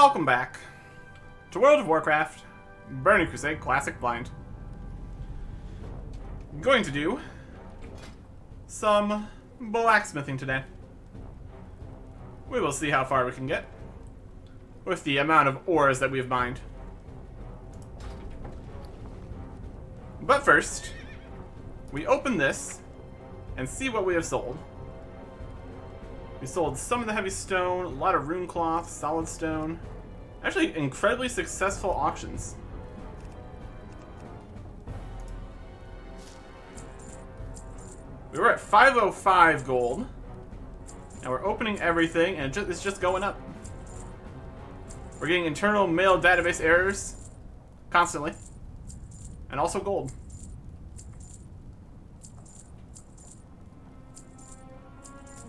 Welcome back to World of Warcraft, Burning Crusade Classic Blind. I'm going to do some blacksmithing today. We will see how far we can get with the amount of ores that we have mined. But first, we open this and see what we have sold. We sold some of the heavy stone, a lot of rune cloth, solid stone. Actually, incredibly successful auctions. We were at 505 gold. And we're opening everything, and it's just going up. We're getting internal mail database errors constantly. And also gold.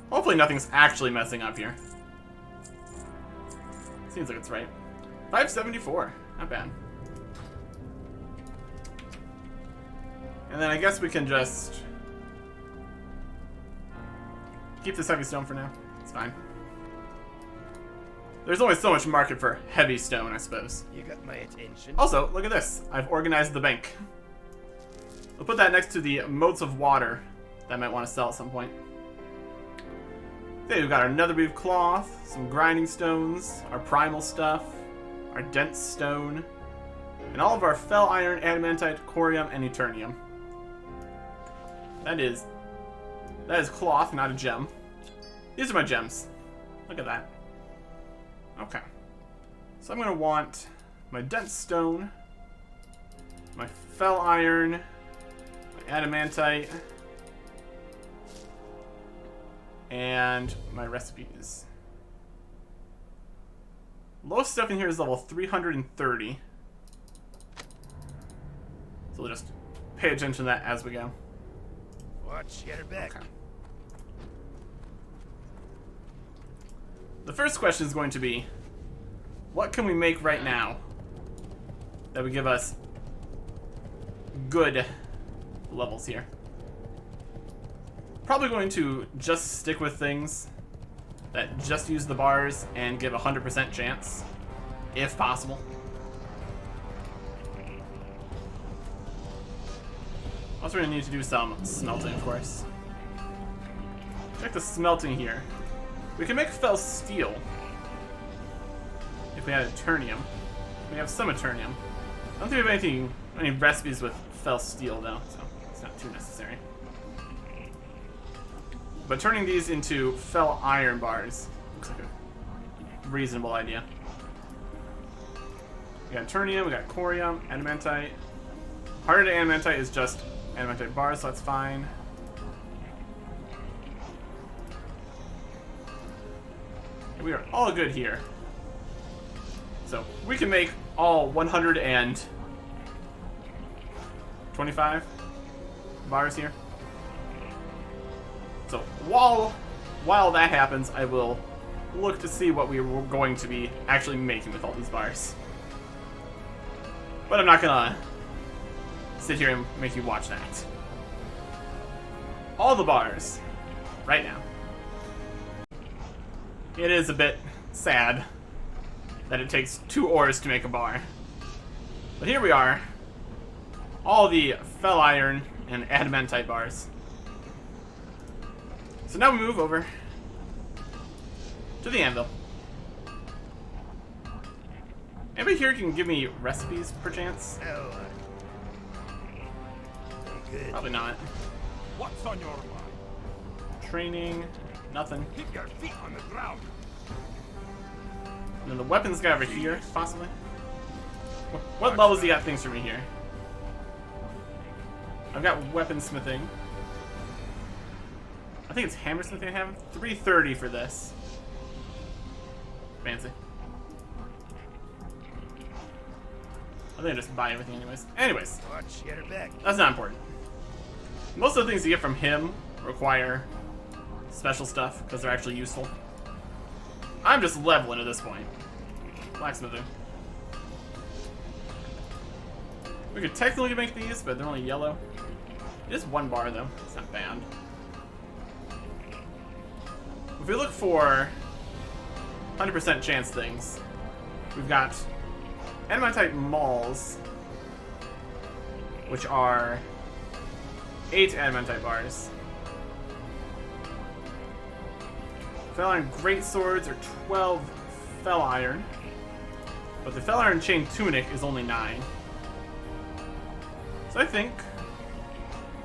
Hopefully nothing's actually messing up here. Seems like it's right. 574. Not bad. And then I guess we can just keep this heavy stone for now. It's fine. There's only so much market for heavy stone, I suppose. You got my attention. Also, look at this. I've organized the bank. I'll put that next to the moats of water that I might want to sell at some point. Okay, we've got our netherweave cloth, some grinding stones, our primal stuff, our dense stone, and all of our fel iron, adamantite, corium, and eternium. That is cloth, not a gem. These are my gems. Look at that. Okay. So I'm going to want my dense stone, my fel iron, my adamantite, and my recipes. Lowest stuff in here is level 330. So we'll just pay attention to that as we go. Watch your back. Okay. The first question is going to be, what can we make right now that would give us good levels here? Probably going to just stick with things that just use the bars and give 100% chance, if possible. Also, we're going to need to do some smelting, of course. Check the smelting here. We can make fel steel if we had eternium. We have some eternium. I don't think we have any recipes with fel steel, though, so it's not too necessary. But turning these into fel iron bars looks like a reasonable idea. We got eternium, we got corium, adamantite. Harder to adamantite is just adamantite bars, so that's fine. And we are all good here. So we can make all 125 bars here. So while that happens, I will look to see what we were going to be actually making with all these bars. But I'm not gonna sit here and make you watch that. All the bars, right now. It is a bit sad that it takes 2 ores to make a bar. But here we are. All the fel iron and adamantite bars. So now we move over to the anvil. Anybody here can give me recipes, perchance? Oh, good. Probably not. What's on your mind? Training, nothing. Keep your feet on the ground. And then the weapons guy over here, possibly. What levels do you got things for me here? I've got weaponsmithing. I think it's hammersmithing I have. 330 for this. Fancy. I think I just buy everything anyways. Anyways, Watch your back. that's not important. Most of the things you get from him require special stuff because they're actually useful. I'm just leveling at this point. Blacksmithing. We could technically make these, but they're only yellow. It is 1 bar though. It's not bad. If we look for 100% chance things, we've got Adamantite Mauls, which are 8 Adamantite bars. Fel Iron Great Swords are 12 Fel Iron, but the Fel Iron Chain Tunic is only 9. So I think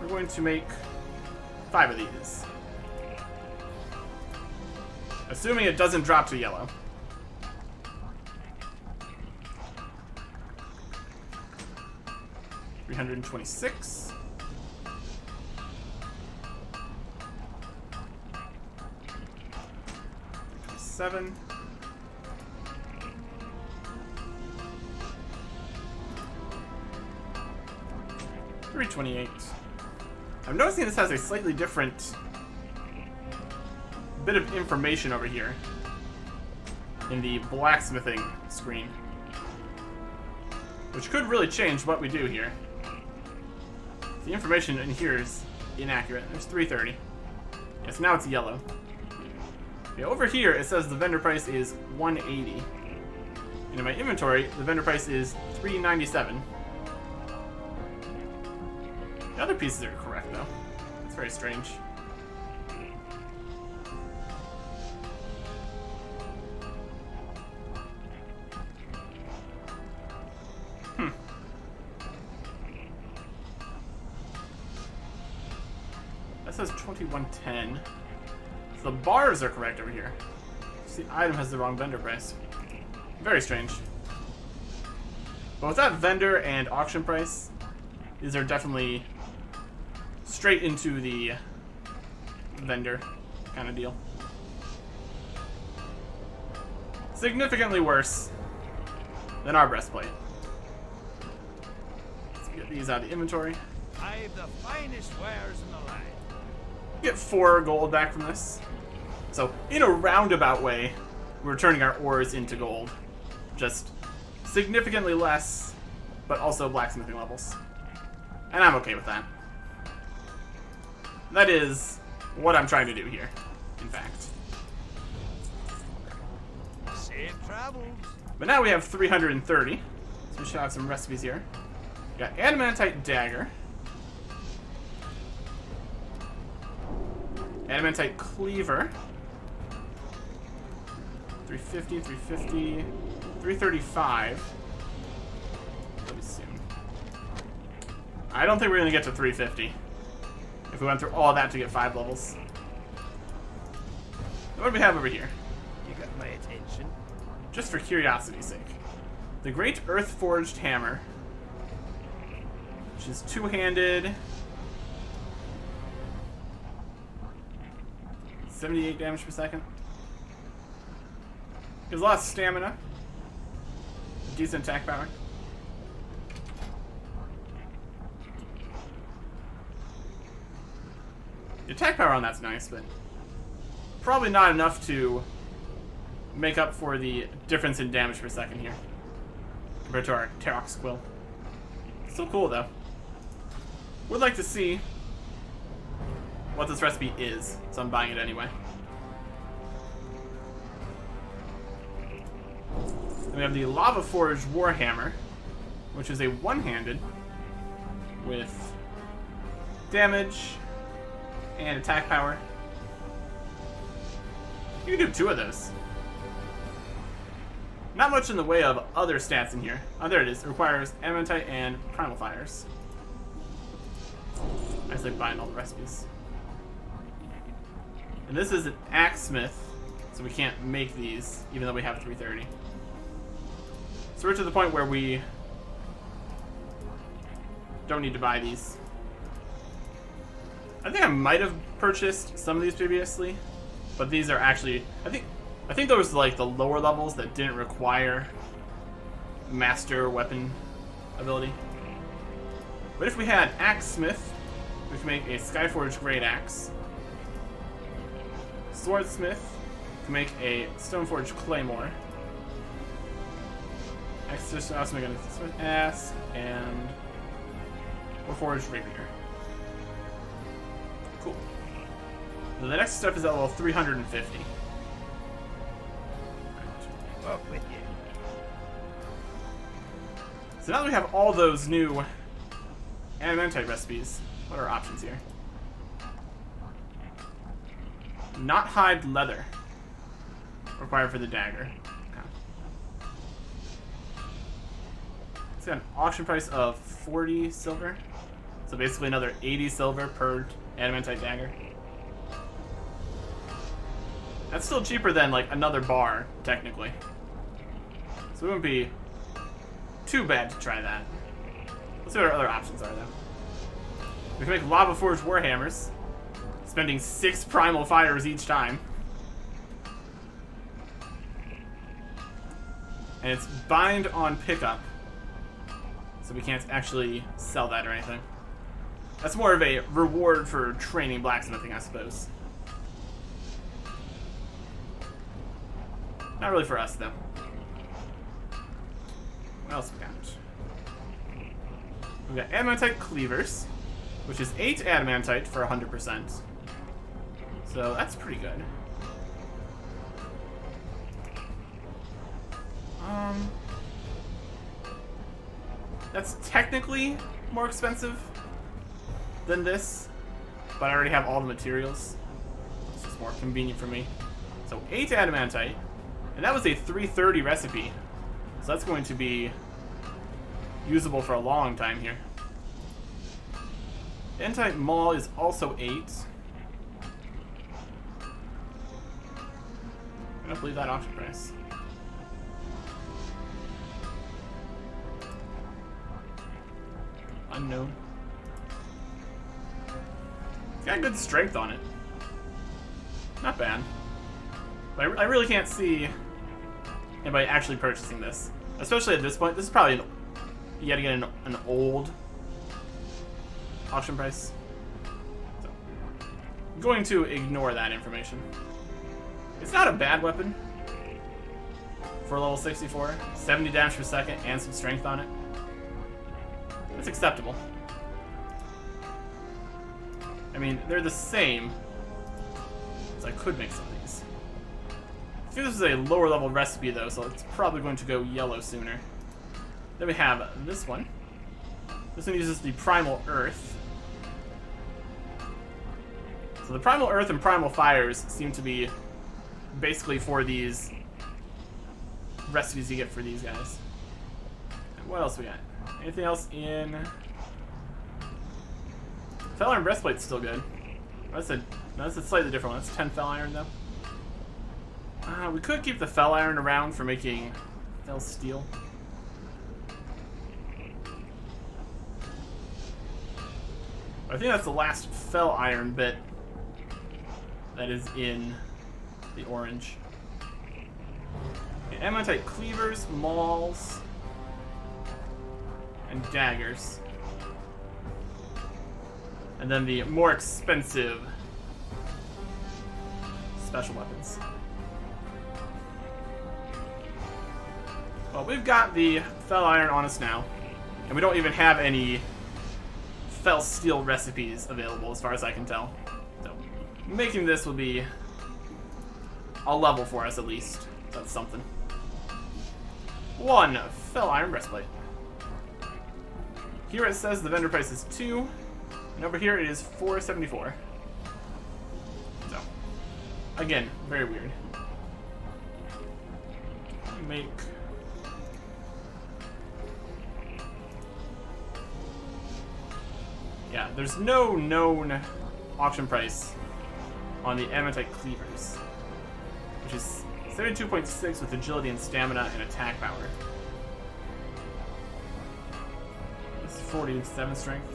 we're going to make 5 of these. Assuming it doesn't drop to yellow. $326. $7. $328. I'm noticing this has a slightly different bit of information over here in the blacksmithing screen, which could really change what we do here. The information in here is inaccurate. There's 330. Yes, now it's yellow. Okay, over here it says the vendor price is 180. And in my inventory, the vendor price is 397. The other pieces are correct though. It's very strange. That says 2110. So the bars are correct over here. So the item has the wrong vendor price. Very strange. But with that vendor and auction price, these are definitely straight into the vendor kind of deal. Significantly worse than our breastplate. Let's get these out of the inventory. I've the finest wares in the land. Get 4 gold back from this. So, in a roundabout way, we're turning our ores into gold. Just significantly less, but also blacksmithing levels. And I'm okay with that. That is what I'm trying to do here, in fact. Safe travels. But now we have 330, so we should have some recipes here. We got Adamantite Dagger. Adamantite Cleaver. 350, 350, 335. Let me see. I don't think we're going to get to 350 if we went through all that to get 5 levels. What do we have over here? You got my attention. Just for curiosity's sake. The Great Earth Forged Hammer, which is 2-handed. 78 damage per second. Gives a lot of stamina. Decent attack power. The attack power on that's nice, but probably not enough to make up for the difference in damage per second here compared to our Terox Quill. Still cool though. Would like to see what this recipe is, so I'm buying it anyway. Then we have the Lava Forged Warhammer, which is a one-handed with damage and attack power. You can do 2 of those. Not much in the way of other stats in here. Oh, there it is. It requires Adamantite and Primal Fires. I just like buying all the recipes. And this is an Blacksmith, so we can't make these, even though we have 330. So we're to the point where we don't need to buy these. I think I might have purchased some of these previously, but these are actually, I think those were like the lower levels that didn't require master weapon ability. But if we had Axesmith, we could make a Skyforged Great Axe. Swordsmith can make a Stoneforged Claymore. Just also make a Smith Axe and Warforged Rapier. Cool. Now the next step is at level 350. Up with you. So now that we have all those new adamantite recipes, what are our options here? Not hide leather. Required for the dagger. Okay. It's got an auction price of 40 silver. So basically another 80 silver per adamantite dagger. That's still cheaper than like another bar, technically. So it wouldn't be too bad to try that. Let's see what our other options are though. We can make lava forged warhammers, spending 6 primal fires each time. And it's bind on pickup, so we can't actually sell that or anything. That's more of a reward for training blacksmithing, I suppose. Not really for us, though. What else we got? We got adamantite cleavers, which is 8 adamantite for 100%. So that's pretty good. That's technically more expensive than this, but I already have all the materials. It's just more convenient for me. So 8 adamantite, and that was a 330 recipe, so that's going to be usable for a long time here. Adamantite maul is also 8. I don't believe that auction price. Unknown. It's got good strength on it. Not bad. But I really can't see anybody actually purchasing this. Especially at this point. This is probably yet again an old auction price. So, I'm going to ignore that information. It's not a bad weapon for level 64. 70 damage per second and some strength on it. It's acceptable. I mean, they're the same, so I could make some of these. I think this is a lower level recipe though, so it's probably going to go yellow sooner. Then we have this one. This one uses the Primal Earth. So the Primal Earth and Primal Fires seem to be basically for these recipes you get for these guys. And what else we got? Anything else in... Fel Iron Breastplate's still good. That's a slightly different one. That's 10 Fel Iron, though. We could keep the Fel Iron around for making Fel Steel. I think that's the last Fel Iron bit that is in the orange. Okay, adamantite cleavers, mauls, and daggers. And then the more expensive special weapons. Well, we've got the Fel Iron on us now, and we don't even have any Fel Steel recipes available as far as I can tell. So, making this will be a level for us at least. That's something. 1 Fel Iron Breastplate. Here it says the vendor price is 2, and over here it is 474. So, again, very weird. Make... Yeah, there's no known auction price on the adamantite cleavers, which is 72.6 with agility and stamina and attack power. This is 47 strength.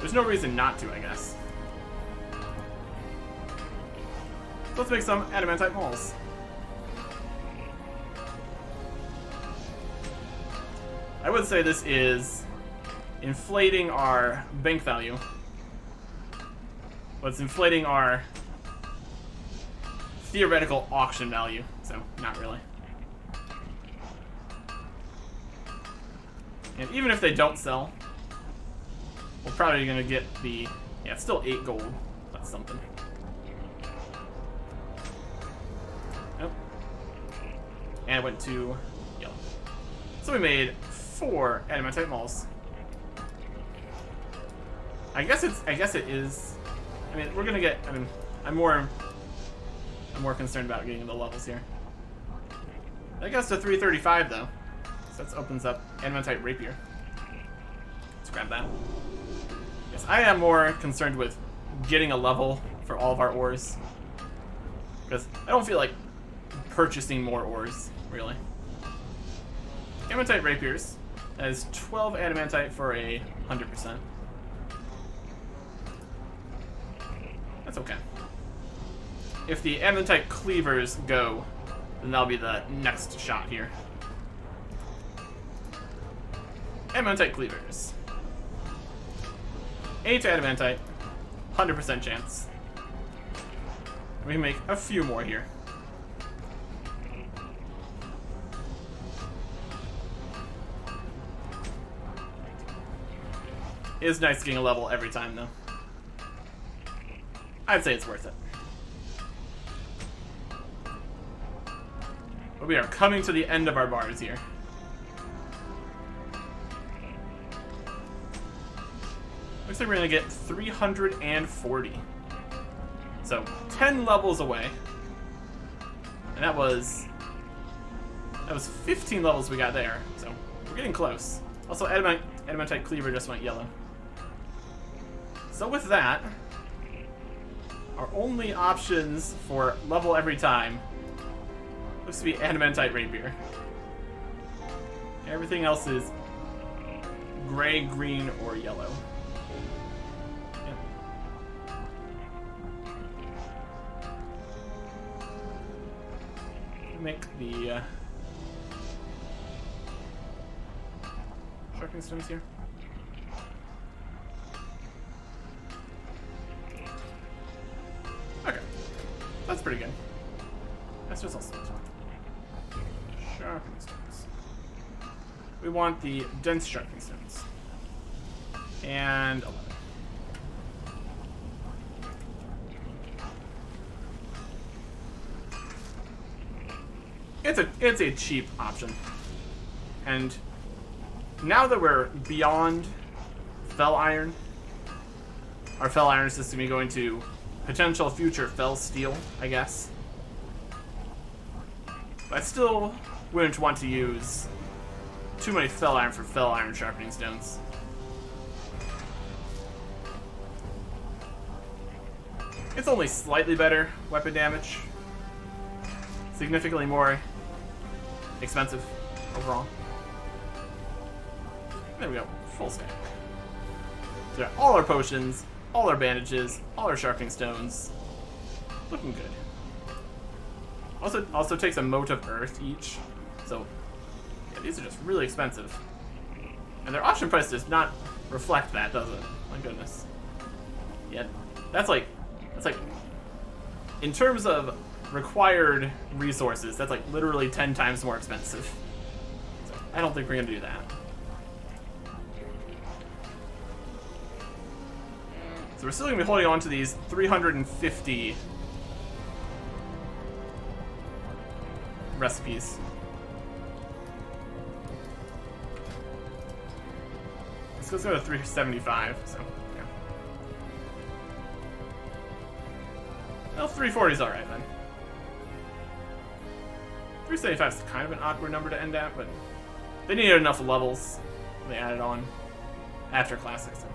There's no reason not to, I guess. So let's make some adamantite mauls. I would say this is inflating our bank value, but it's inflating our theoretical auction value, so not really. And even if they don't sell, we're probably going to get the... Yeah, it's still 8 gold. That's something. Nope. and it went to yellow. So we made 4 adamantite moles. I guess it is. I mean, we're gonna get. I mean, I'm more concerned about getting the levels here. That goes to 335 though, so that opens up adamantite rapier. Let's grab that. Yes, I am more concerned with getting a level for all of our ores, because I don't feel like purchasing more ores really. Adamantite rapiers. That is 12 adamantite for a 100%. That's okay. If the adamantite cleavers go, then that'll be the next shot here. Adamantite cleavers. 8 adamantite, 100% chance. We can make a few more here. It is nice getting a level every time, though. I'd say it's worth it. But we are coming to the end of our bars here. Looks like we're gonna get 340. So 10 levels away. And that was 15 levels we got there. So we're getting close. Also, adamantite cleaver just went yellow. So with that, our only options for level every time looks to be adamantite rapier. Everything else is gray, green, or yellow. Yep. Make the sharpening stones here. Okay, that's pretty good. That's just also sharpening stones. We want the dense sharpening stones. And 11. It's a cheap option. And now that we're beyond fel iron, our fel iron system is going to potential future fel steel, I guess. But I still wouldn't want to use too many fel iron for fel iron sharpening stones. It's only slightly better weapon damage. Significantly more expensive overall. There we go, full stack. So all our potions, all our bandages, all our sharpening stones. Looking good. Also takes a mote of earth each. So yeah, these are just really expensive. And their auction price does not reflect that, does it? My goodness. Yeah, that's like in terms of required resources, that's like literally 10 times more expensive. So I don't think we're gonna do that. So we're still gonna be holding on to these 350 recipes. Let's go to 375, so yeah. Well, 340 is alright then. 375 is kind of an awkward number to end at, but they needed enough levels. They added on after Classic, so.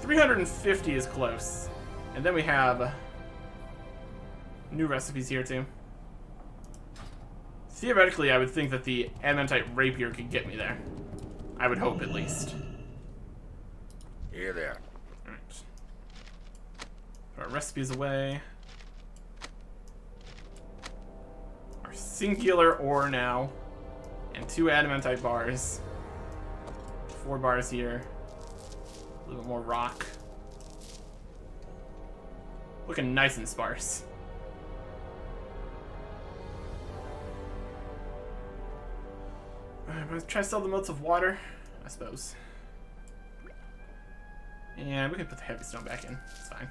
350 is close. And then we have new recipes here too. Theoretically, I would think that the adamantite rapier could get me there. I would hope, at least. Here there. Alright. Put our recipes away. Our singular ore now. And 2 adamantite bars. 4 bars here. A little bit more rock. Looking nice and sparse. Alright, let's try to sell the motes of water, I suppose. And we can put the heavy stone back in. It's fine.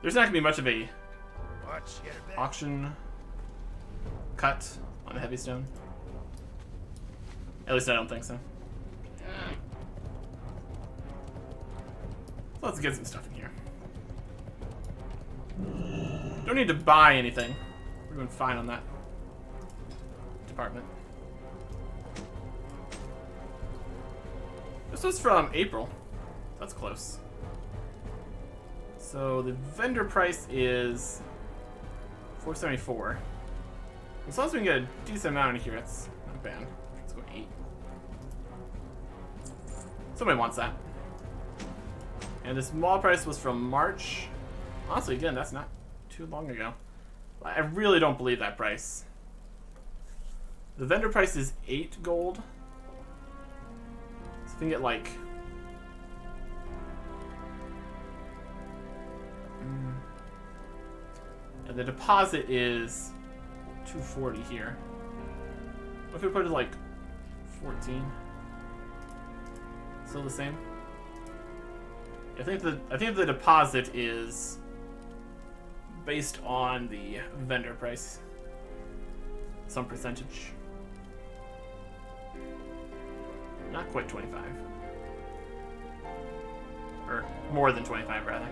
There's not gonna be much of a Watch your back. auction cut on the heavy stone. At least I don't think so. So let's get some stuff in here. Don't need to buy anything. We're doing fine on that department. This was from April. That's close. So the vendor price is $4.74. As long as we can get a decent amount in here, that's not bad. Let's go 8. Somebody wants that. And this mall price was from March. Honestly, again, that's not too long ago. I really don't believe that price. The vendor price is 8 gold. So we can get like... And the deposit is 240 here. What if we put it like 14? Still the same? I think the deposit is based on the vendor price. Some percentage. Not quite 25. Or more than 25 rather.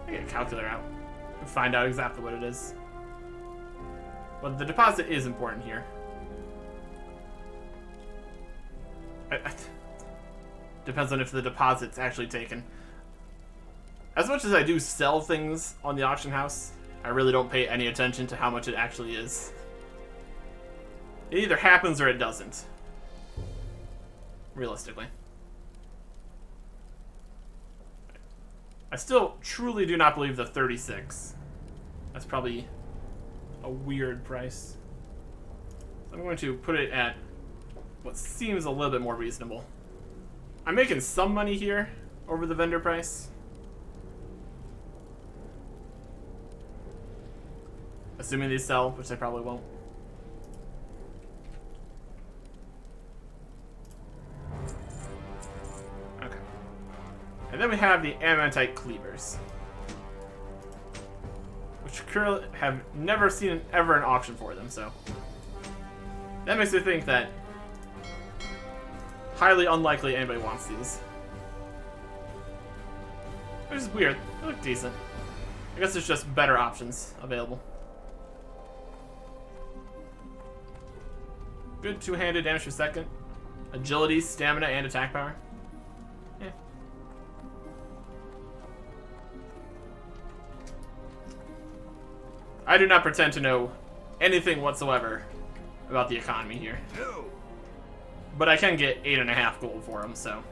I get a calculator out and find out exactly what it is. But the deposit is important here. Depends on if the deposit's actually taken. As much as I do sell things on the auction house, I really don't pay any attention to how much it actually is. It either happens or it doesn't. Realistically. I still truly do not believe the 36. That's probably a weird price. I'm going to put it at what seems a little bit more reasonable. I'm making some money here over the vendor price. Assuming these sell, which they probably won't. Okay. And then we have the Ammonite Cleavers, which currently have never seen ever an auction for them, so that makes me think that highly unlikely anybody wants these. Which is weird. They look decent. I guess there's just better options available. Good two-handed damage per second. Agility, stamina, and attack power. Yeah. I do not pretend to know anything whatsoever about the economy here. But I can get 8.5 gold for them, so.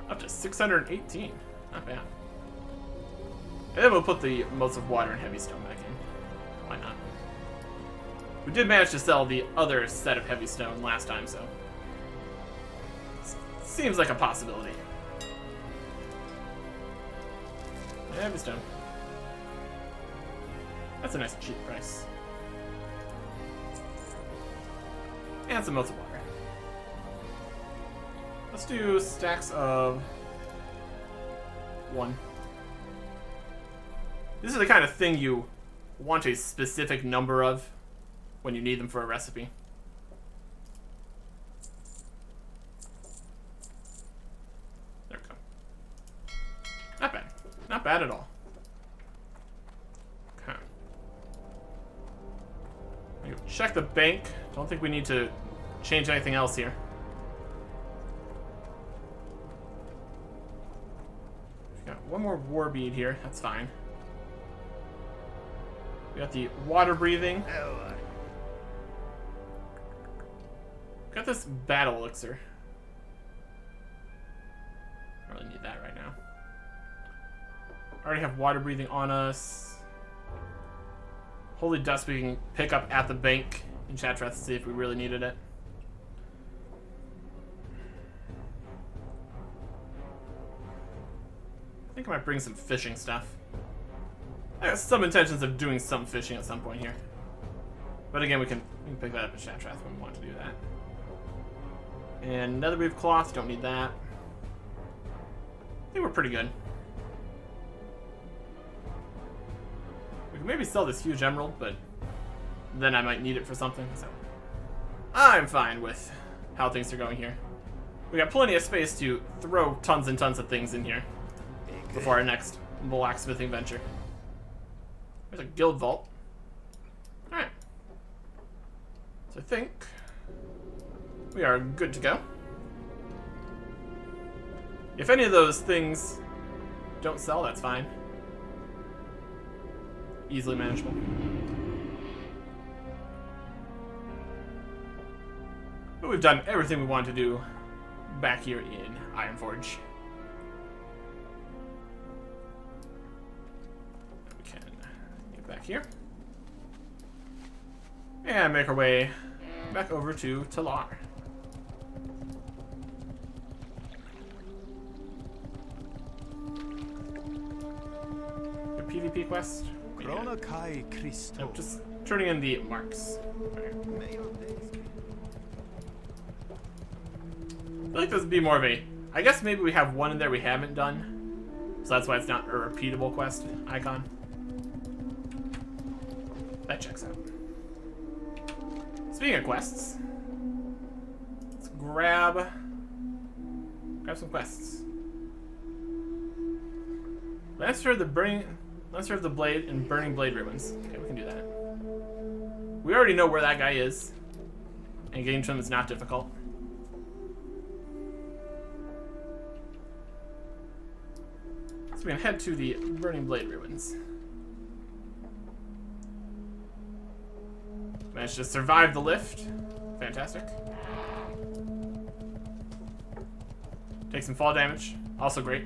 Up to 618. Not bad. And then we'll put the motes of water and heavy stone back in. Why not? We did manage to sell the other set of heavy stone last time, so. Seems like a possibility. Heavy stone. That's a nice cheap price. And some motes of water. Let's do stacks of 1. This is the kind of thing you want a specific number of when you need them for a recipe. There we go. Not bad. Not bad at all. Okay. Check the bank. Don't think we need to change anything else here. We've got one more war bead here. That's fine. We got the water breathing. Got this battle elixir. I don't really need that right now. Already have water breathing on us. Holy dust we can pick up at the bank in Chattrath to see if we really needed it. I think I might bring some fishing stuff. I got some intentions of doing some fishing at some point here. But again, we can pick that up at Chattrath when we want to do that. And another weave cloth, don't need that. I think we're pretty good. We can maybe sell this huge emerald, but then I might need it for something, so I'm fine with how things are going here. We got plenty of space to throw tons and tons of things in here before our next blacksmithing venture. There's a guild vault. Alright. So I think we are good to go. If any of those things don't sell, that's fine. Easily manageable. But we've done everything we wanted to do back here in Ironforge. We can get back here. And make our way back over to Talar. A PvP quest? Nope, just turning in the marks. Right. I feel like this would be more of a... I guess maybe we have one in there we haven't done. So that's why it's not a repeatable quest icon. That checks out. Speaking of quests, let's grab some quests. Master of the Blade and Burning Blade Ruins. Okay, we can do that. We already know where that guy is, and getting to him is not difficult. So we can head to the Burning Blade Ruins. Managed to survive the lift. Fantastic. Take some fall damage. Also great.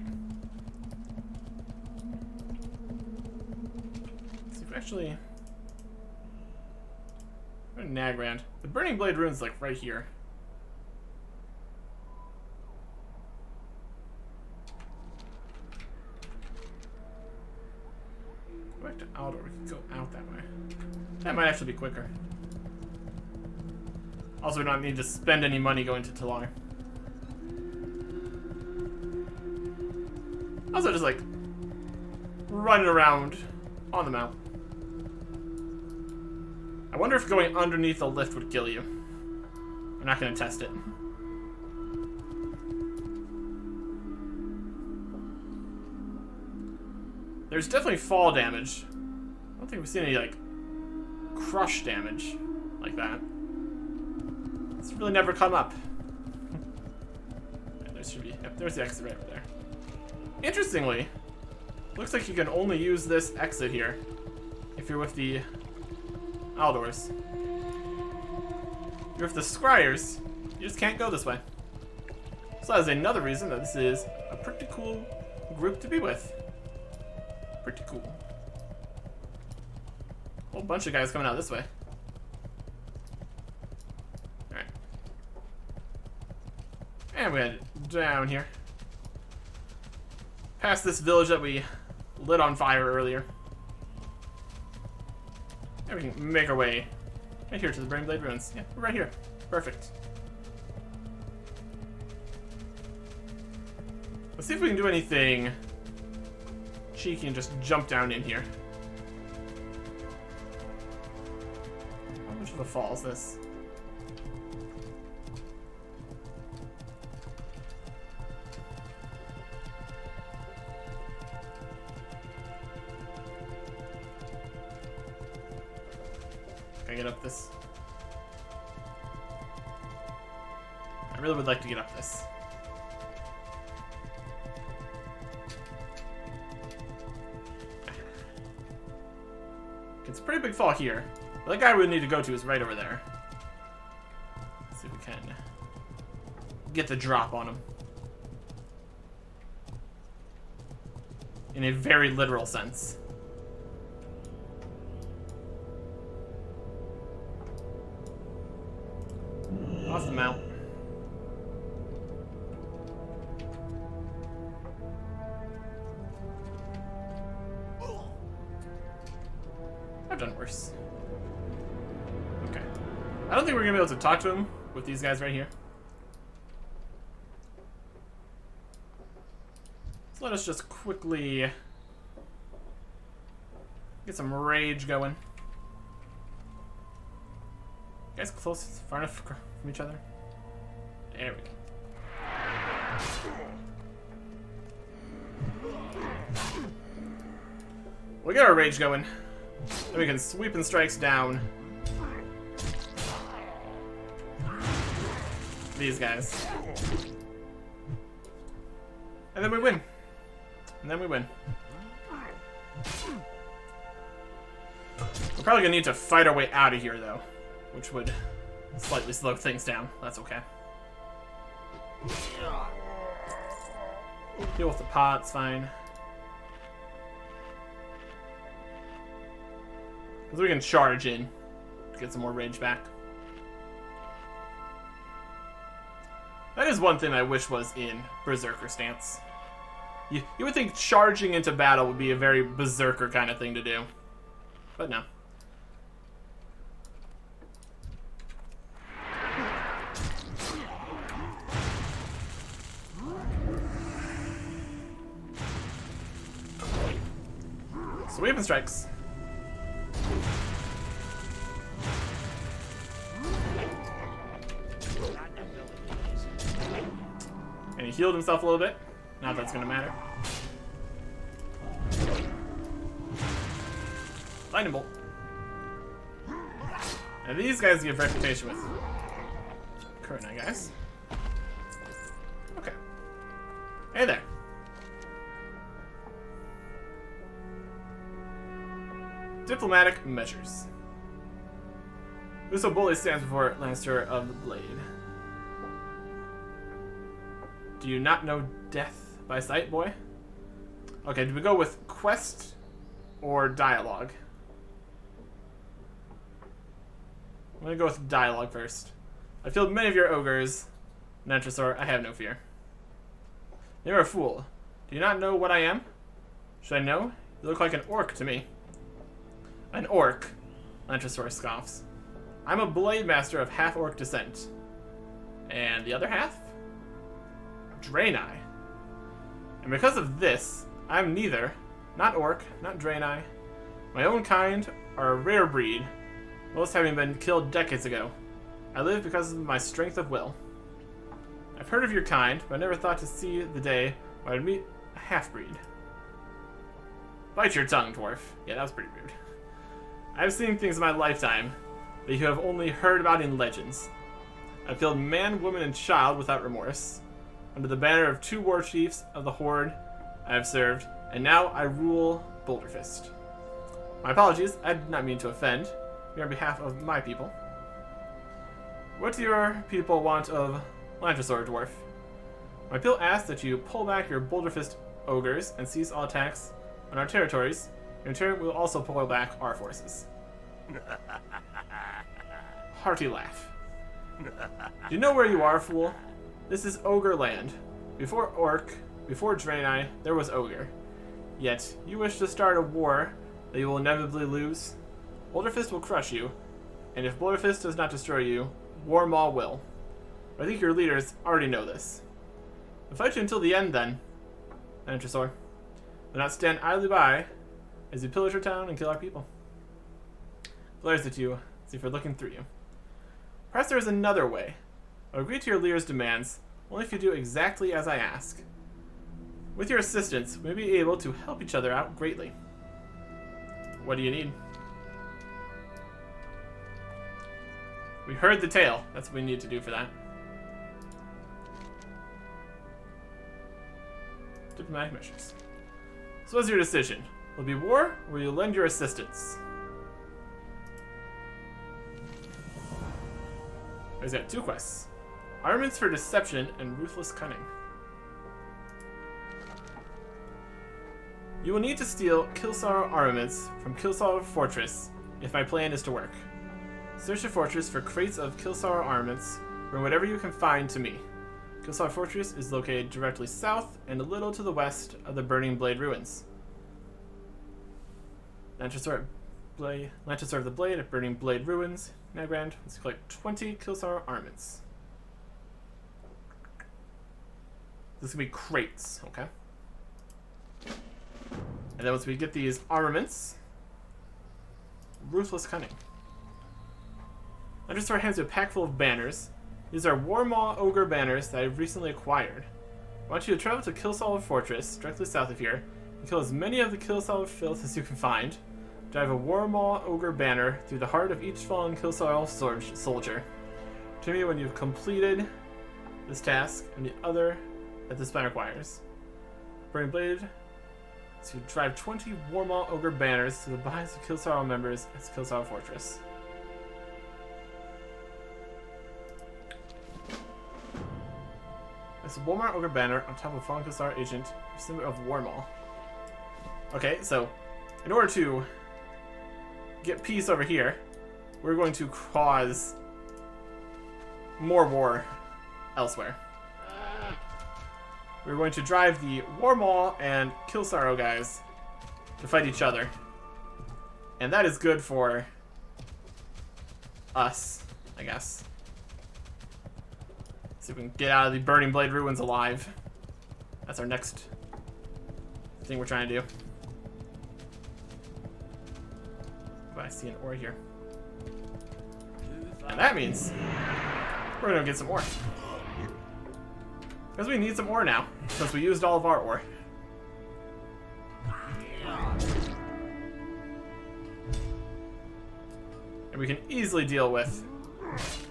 Let's see if we actually... Nagrand. The Burning Blade Ruins is like right here. Go back to out, or we can go out that way. That might actually be quicker. Also, we don't need to spend any money going to Talar. Also, just like running around on the mount. I wonder if going underneath the lift would kill you. I'm not going to test it. There's definitely fall damage. I don't think we've seen any, like, crush damage like that. It's really never come up. There should be... Yep, there's the exit right over there. Interestingly, looks like you can only use this exit here if you're with the Aldors. If you're with the Scryers, you just can't go this way. So that is another reason that this is a pretty cool group to be with. Pretty cool. A whole bunch of guys coming out this way. Alright. And we head down here. Past this village that we lit on fire earlier. And we can make our way right here to the Burning Blade Ruins. Yeah, we're right here. Perfect. Let's see if we can do anything cheeky and just jump down in here. How much of a fall is this? Can I get up this? I really would like to get up this. It's a pretty big fall here. The guy we need to go to is right over there. Let's see if we can get the drop on him. In a very literal sense. Off the mount. I've done worse. Okay. I don't think we're gonna be able to talk to him with these guys right here. So let us just quickly Get some rage going. You guys close, far enough from each other? There we go. We'll get our rage going. Then we can sweep and strikes down these guys. And then we win. And then we win. We're probably gonna need to fight our way out of here, though, which would slightly slow things down. That's okay. Deal with the pots, fine. Because we can charge in to get some more rage back. That is one thing I wish was in Berserker stance. You would think charging into battle would be a very Berserker kind of thing to do. But no. Sweep and strikes. And he healed himself a little bit. Not that's gonna matter. Lightning bolt. Now these guys give reputation with current eye guys. Okay. Hey there. Diplomatic measures. Uso Bully stands before Lancer of the Blade. Do you not know death by sight, boy? Okay, do we go with quest or dialogue? I'm gonna go with dialogue first. I killed many of your ogres, Nantrasor. I have no fear. You're a fool. Do you not know what I am? Should I know? You look like an orc to me. An orc, Lantrasor scoffs. I'm a blade master of half-orc descent. And the other half? Draenei. And because of this, I'm neither, not orc, not Draenei. My own kind are a rare breed, most having been killed decades ago. I live because of my strength of will. I've heard of your kind, but I never thought to see the day when I'd meet a half-breed. Bite your tongue, dwarf. Yeah, that was pretty rude. I've seen things in my lifetime that you have only heard about in legends. I've killed man, woman, and child without remorse. Under the banner of 2 war chiefs of the Horde I have served, and now I rule Boulderfist. My apologies, I did not mean to offend. You're on behalf of my people. What do your people want of Lantrasor, dwarf? My people ask that you pull back your Boulderfist ogres and cease all attacks on our territories. In turn, we will also pull back our forces. Hearty laugh. Do you know where you are, fool? This is Ogre land. Before Orc, before Draenei, there was Ogre. Yet, you wish to start a war that you will inevitably lose? Boulderfist will crush you, and if Boulderfist does not destroy you, Warmaw will. I think your leaders already know this. We'll fight you until the end, then, Antrasor. Do not stand idly by as you pillage our town and kill our people. Glares at you, as if you're looking through you. Perhaps there is another way. I'll agree to your leader's demands, only if you do exactly as I ask. With your assistance, we may be able to help each other out greatly. What do you need? We heard the tale. That's what we need to do for that. Diplomatic measures. So what's your decision? Will it be war, or will you lend your assistance? He's got 2 quests. Armaments for deception and ruthless cunning. You will need to steal Kilsar armaments from Kilsar Fortress if my plan is to work. Search the fortress for crates of Kilsar armaments. Bring whatever you can find to me. Kilsar Fortress is located directly south and a little to the west of the Burning Blade ruins. Lantrasor of the Blade at Burning Blade ruins. Now grand, let's collect 20 Kilsar armaments. This is gonna be crates, okay? And then once we get these armaments, Ruthless Cunning. Enters our hands with a pack full of banners. These are Warmaw Ogre banners that I've recently acquired. I want you to travel to Killsalver Fortress, directly south of here, and kill as many of the Killsalver filth as you can find. Drive a Warmaw Ogre banner through the heart of each fallen Killsalver soldier. To me when you've completed this task and the other that this banner requires. Burning Blade to drive 20 Warmaw Ogre banners to the bodies of Killsalver members at Killsalver Fortress. It's a Warmaw Ogre banner on top of a fallen Killsalver agent, symbol of Warmaw. Okay, so in order to get peace over here, we're going to cause more war elsewhere. We're going to drive the Warmaw and Killsalver guys to fight each other. And that is good for us, I guess. See if we can get out of the Burning Blade ruins alive. That's our next thing we're trying to do. But I see an ore here. And that means we're gonna get some ore. Because we need some ore now, since we used all of our ore. And we can easily deal with...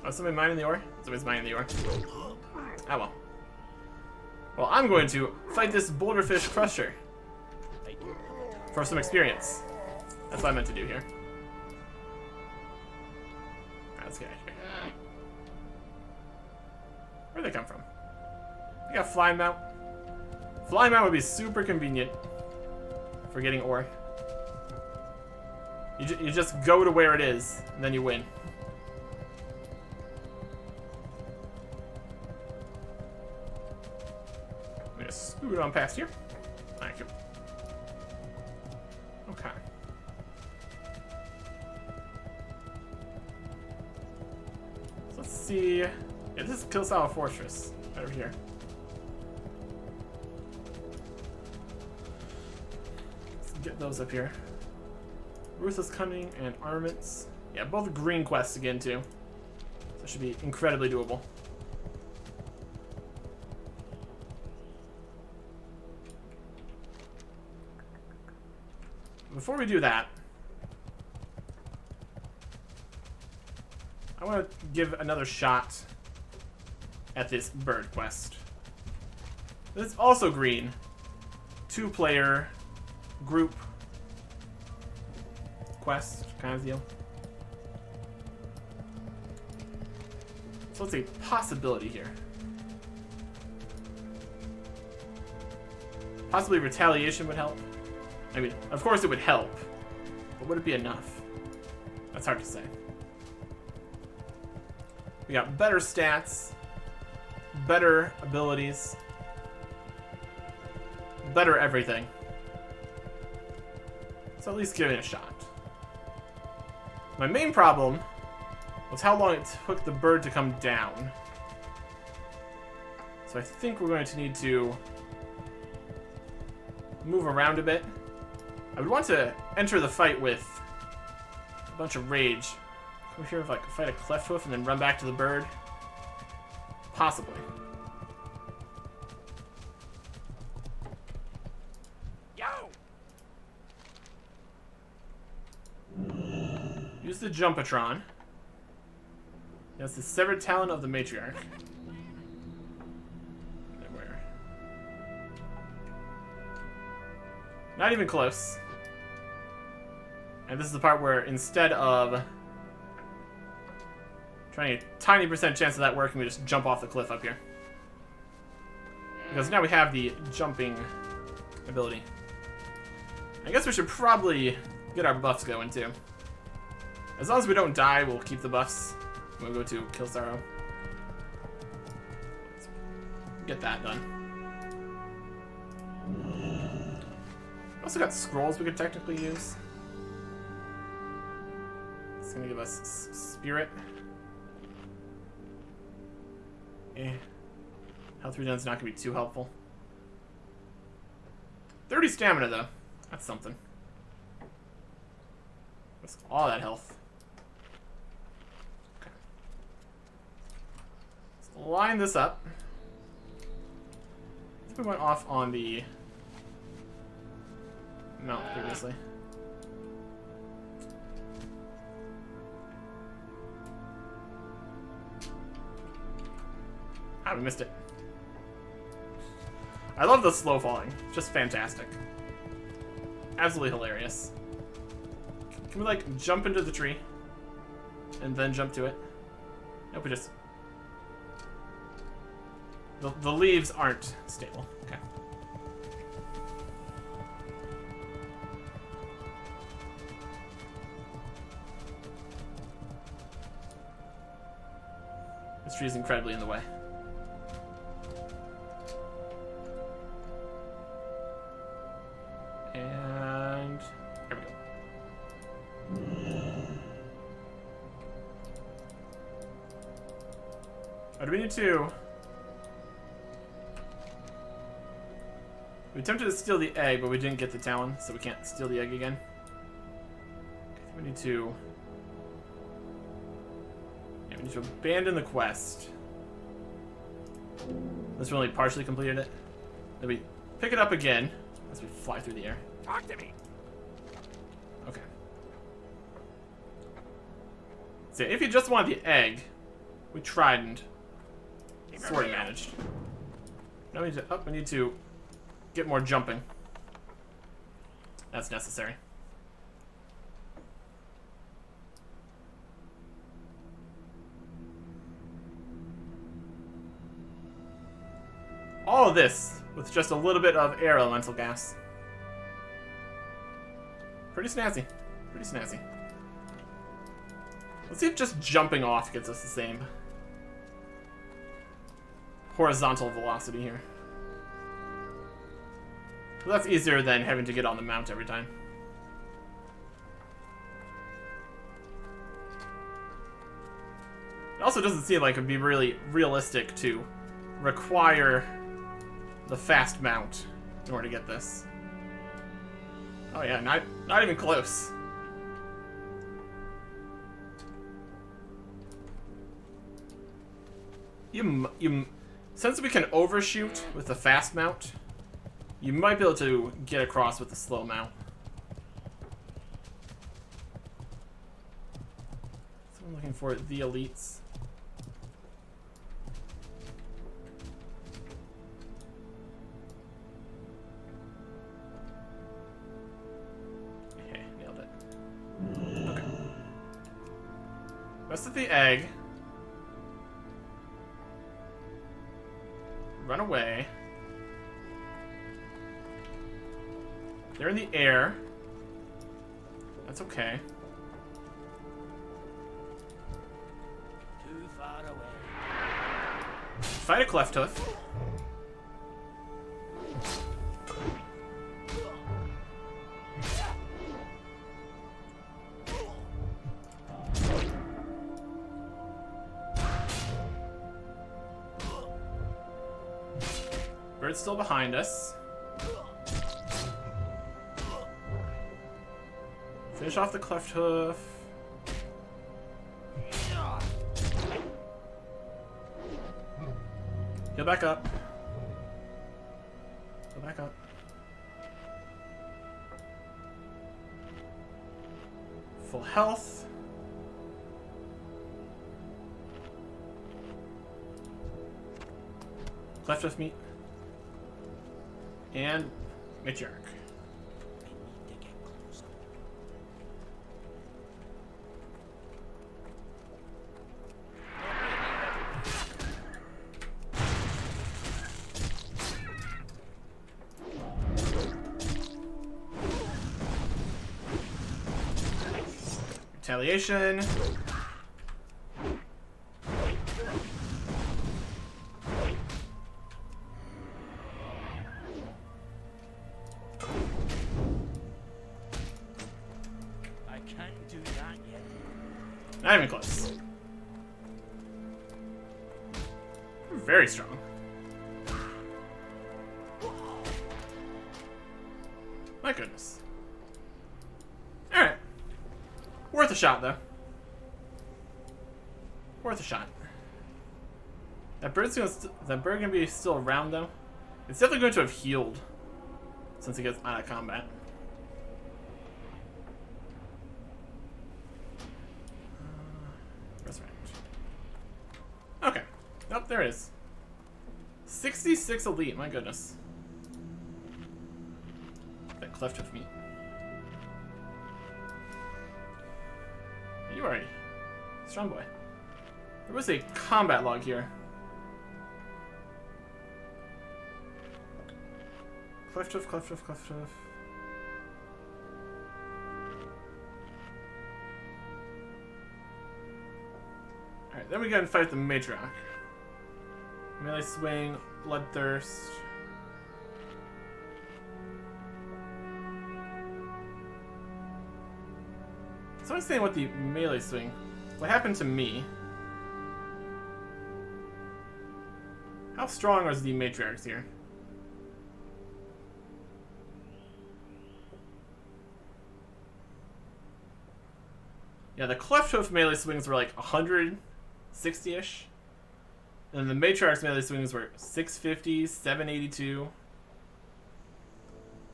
Oh, somebody mining the ore? Somebody's mining the ore. Ah, well. Well, I'm going to fight this boulderfish crusher. For some experience. That's what I meant to do here. Alright, let's get out of here. Where'd they come from? They got flying mount. Flying mount would be super convenient for getting ore. You just go to where it is, and then you win. I'm gonna scoot on past here. Thank you. Okay. So let's see. Yeah, this is Killsalver Fortress. Right over here. Let's get those up here. Ruthless Cunning and Armaments. Yeah, both green quests again, too. So it should be incredibly doable. Before we do that, I want to give another shot at this bird quest. This is also green. 2-player group quest kind of deal. So it's a possibility here. Possibly retaliation would help. I mean, of course it would help, but would it be enough? That's hard to say. We got better stats, better abilities, better everything. So at least give it a shot. My main problem was how long it took the bird to come down. So I think we're going to need to move around a bit. I would want to enter the fight with a bunch of rage. Come here, like fight a Clefthoof and then run back to the bird. Possibly. Yo! Use the Jumpatron. That's the severed talon of the matriarch. Where? Not even close. And this is the part where instead of trying a tiny percent chance of that working, we just jump off the cliff up here. Because now we have the jumping ability. I guess we should probably get our buffs going too. As long as we don't die, we'll keep the buffs. We'll go to Killsalver. Let's get that done. We also got scrolls we could technically use. It's gonna give us spirit. Health regen's not gonna be too helpful. 30 stamina though. That's something. That's all that health. Okay. Let's line this up. I think we went off on the mount previously. Ah, we missed it. I love the slow falling. Just fantastic. Absolutely hilarious. Can we, like, jump into the tree? And then jump to it? Nope, we just... The leaves aren't stable. Okay. This tree is incredibly in the way. And there we go. Oh, do we need to... We attempted to steal the egg, but we didn't get the talon, so we can't steal the egg again. Okay, we need to... Yeah, we need to abandon the quest. Unless we only partially completed it. Then we pick it up again as we fly through the air. Talk to me. Okay. So if you just wanted the egg, we tried and sort of managed. Now we need to... Oh, we need to... get more jumping. That's necessary. All of this with just a little bit of air elemental gas. Pretty snazzy. Pretty snazzy. Let's see if just jumping off gets us the same horizontal velocity here. Well, that's easier than having to get on the mount every time. It also doesn't seem like it would be really realistic to require the fast mount in order to get this. Oh yeah, not even close. Since we can overshoot with the fast mount, you might be able to get across with the slow mount. So I'm looking for the elites. Okay, nailed it. Okay. Rest of the egg. Run away. They're in the air. That's okay. Too far away. Fight a cleft hoof. Bird's still behind us. Finish off the cleft hoof. Heal back up. Go back up. Full health. Cleft hoof meat. And matriarch. Retaliation. I can't do that yet. Not even close. Very strong. My goodness. Alright. a shot, though. Worth a shot. That bird's gonna is that bird gonna be still around, though? It's definitely going to have healed since it gets out of combat. Resurrect. Okay. Nope, there it is. 66 elite, my goodness. That cleft hoof meat. You are a strong boy. There was a combat log here. Cleft hoof, cleft hoof, cleft hoof. Alright, then we go and fight the matriarch. Melee swing, bloodthirst. Someone's saying what the melee swing. What happened to me? How strong are the matriarchs here? Yeah, the cleft hoof melee swings were like 160-ish. And the matriarch's melee swings were 650, 782,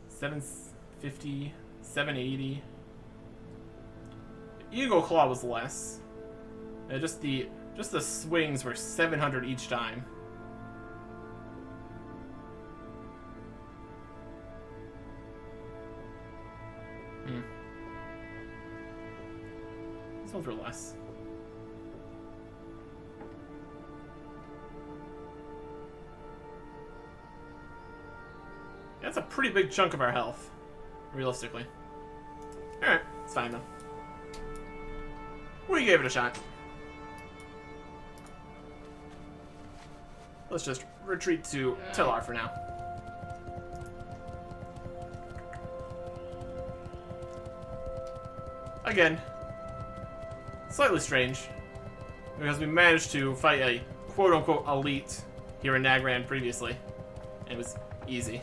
750, 780. The Eagle Claw was less. Just the swings were 700 each time. These ones were less. That's a pretty big chunk of our health, realistically. Alright, it's fine though. We gave it a shot. Let's just retreat to Tellar for now. Again, slightly strange, because we managed to fight a quote-unquote elite here in Nagrand previously, and it was easy.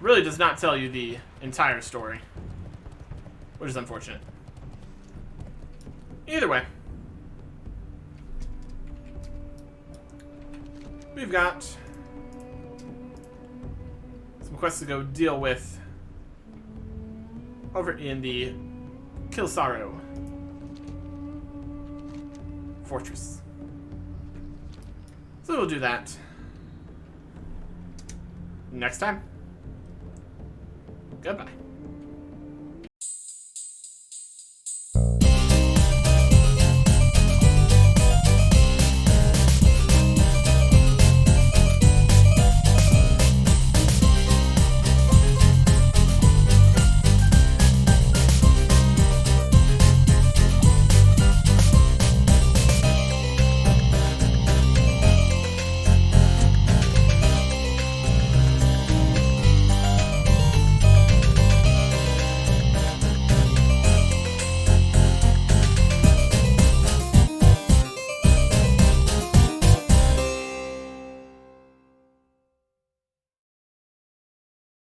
Really does not tell you the entire story, which is unfortunate. Either way, we've got some quests to go deal with over in the Kilsaro Fortress. So we'll do that next time. Goodbye.